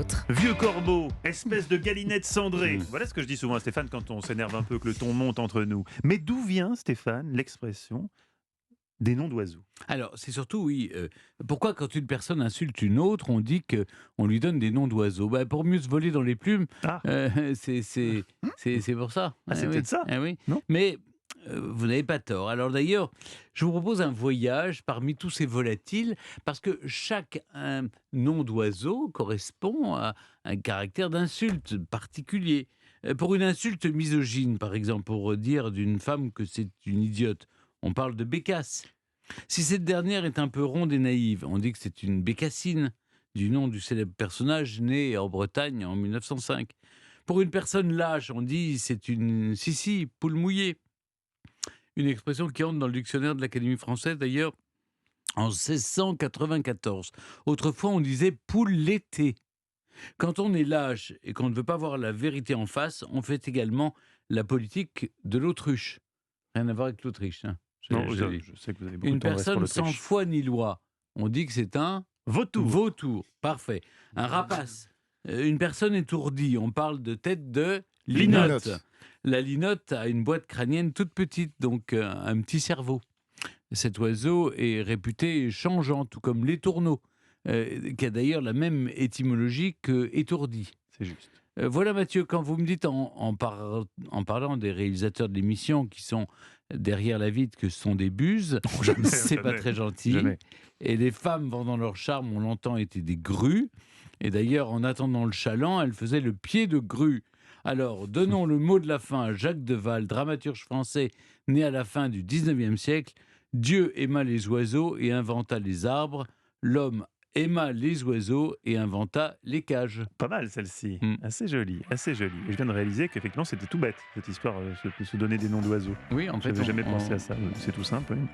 autres. Vieux corbeau, espèce de galinette cendrée. Voilà ce que je dis souvent à Stéphane quand on s'énerve un peu, que le ton monte entre nous. Mais d'où vient, Stéphane, l'expression des noms d'oiseaux? Alors, c'est surtout, oui, pourquoi quand une personne insulte une autre, on dit qu'on lui donne des noms d'oiseaux? Pour mieux se voler dans les plumes, Ah, c'est pour ça. c'est Oui, peut-être ça, oui. non? Mais vous n'avez pas tort. Alors d'ailleurs, je vous propose un voyage parmi tous ces volatiles, parce que chaque nom d'oiseau correspond à un caractère d'insulte particulier. Pour une insulte misogyne, par exemple, pour dire d'une femme que c'est une idiote, on parle de bécasse. Si cette dernière est un peu ronde et naïve, on dit que c'est une bécassine, du nom du célèbre personnage né en Bretagne en 1905. Pour une personne lâche, on dit c'est une sissi, poule mouillée. Une expression qui entre dans le dictionnaire de l'Académie française d'ailleurs en 1694. Autrefois, on disait poule laitée. Quand on est lâche et qu'on ne veut pas voir la vérité en face, on fait également la politique de l'autruche. Rien à voir avec l'Autriche. Non, Je je sais que vous avez beaucoup Une de tendresse pour personne sans l'Autriche. foi ni loi, on dit que c'est un Vautour. vautour. Parfait. Un rapace. Une personne étourdie, on parle de tête de linotte. Linotte. La linotte a une boîte crânienne toute petite, donc un petit cerveau. Cet oiseau est réputé changeant, tout comme l'étourneau, qui a d'ailleurs la même étymologie que étourdi. C'est juste. Voilà Mathieu, quand vous me dites en parlant des réalisateurs de l'émission qui sont derrière la vitre que ce sont des buses, c'est pas jamais, très gentil. jamais. Et les femmes vendant leur charme, on l'entend, étaient des grues. Et d'ailleurs, en attendant le chaland, elles faisaient le pied de grue. Alors, donnons le mot de la fin à Jacques Deval, dramaturge français né à la fin du 19e siècle. Dieu aima les oiseaux et inventa les arbres. L'homme aima les oiseaux et inventa les cages. Pas mal celle-ci. Mm. Assez jolie, assez jolie. Et je viens de réaliser qu'effectivement c'était tout bête, cette histoire de se donner des noms d'oiseaux. Oui, en Je fait, n'avais jamais pensé à ça. C'est tout simple. Oui.